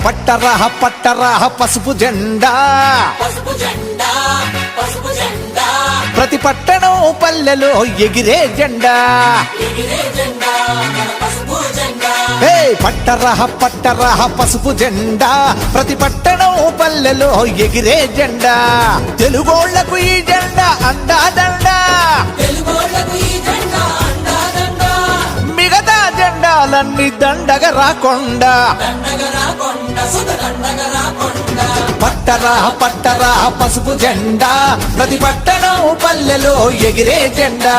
పట్టరా పట్టరా పసుపు జెండా ప్రతి పట్టణం పల్లెలో ఎగిరే జెండా పట్టరా పట్టరా పసుపు జెండా ప్రతి పట్టణం పల్లెలో ఎగిరే జెండా తెలుగోళ్లకు ఈ జెండా అండాదండా మిగతా జెండాలన్నీ దండగ రాకుండా పట్టరా పట్టరా పసుపు జెండా ప్రతి పట్టణం పల్లెలో ఎగిరే జెండా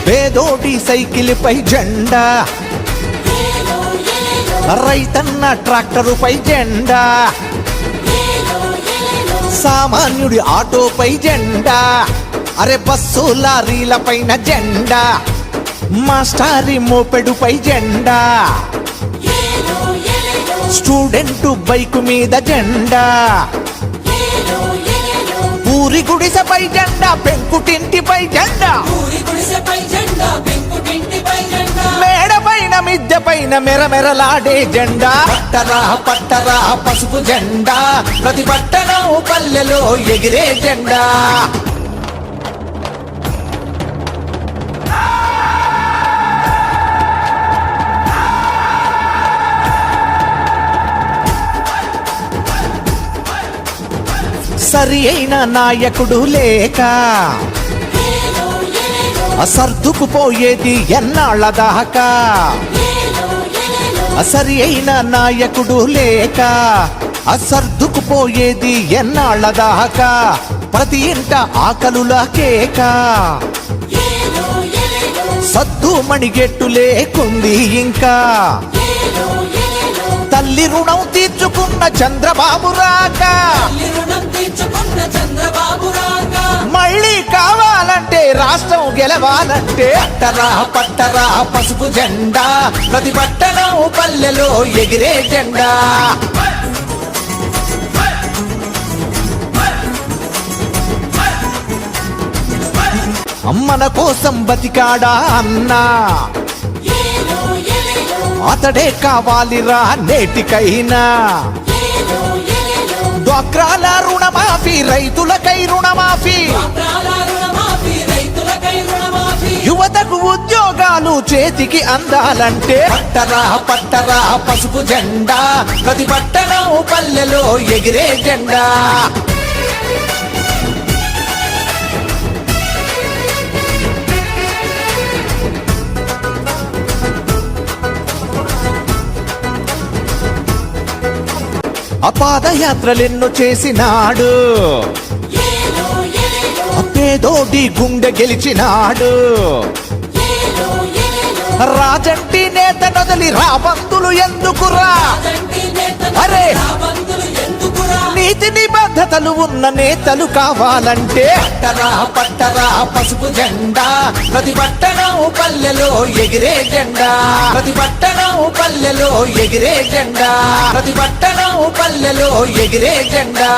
పేదోటి సైకిల్ పై జెండా రైతన్న ట్రాక్టరు పై జెండా సామాన్యుడి ఆటోపై జెండా అరే బస్సు లారీల పైన జెండా మాస్టారి మోపెడుపై జెండా స్టూడెంట్ బైకు మీద జెండా ఊరి గుడిసెపై జెండా పెంకుటింటిపై జెండా మేడ పైన మిద్దె పైన మెరమెరలాడే జెండా పట్టరా పట్టరా పసుపు జెండా ప్రతి పట్టణం పల్లెలో ఎగిరే జెండా సరి అయిన నాయకుడు లేక సర్దుకుపోయేది ఎన్నాళ్ళ దాకా సరి అయిన నాయకుడు లేక సర్దుకుపోయేది ఎన్నాళ్ళ దాకా ప్రతి ఇంట ఆకలుల కేక సద్దు మణిగెట్టు లేకుంది ఇంకా తల్లి రుణం తీర్చుకున్న చంద్రబాబు రాక మళ్ళీ కావాలంటే రాష్ట్రం గెలవాలంటే పట్టరా పట్టరా పసుపు జెండా ప్రతి పట్టణం పల్లెలో ఎగిరే జెండా మన కోసం బతికాడా అన్నా అతడే కావాలిరా నేటికైనా డ్వాక్రాల రుణమాఫీ రైతులకై రుణమాఫీ యువతకు ఉద్యోగాలు చేతికి అందాలంటే పట్టరా పట్టరా పసుపు జెండా ప్రతి పట్టణం పల్లెలో ఎగిరే జెండా పాదయాత్రలెన్నో చేసినాడు పేదోడి గుండె గెలిచినాడు రాజంటి నేత నొదలి రాబందులు ఎందుకురా అరే నీతి నిబద్ధతలు ఉన్న నేతలు కావాలంటే పట్టరా పట్టరా పసుపు జెండా ప్రతి పట్టణం పల్లెలో ఎగిరే జెండా ప్రతి పట్టణం పల్లెలో ఎగిరే జెండా ప్రతి పట్టణం పల్లెలో ఎగిరే జెండా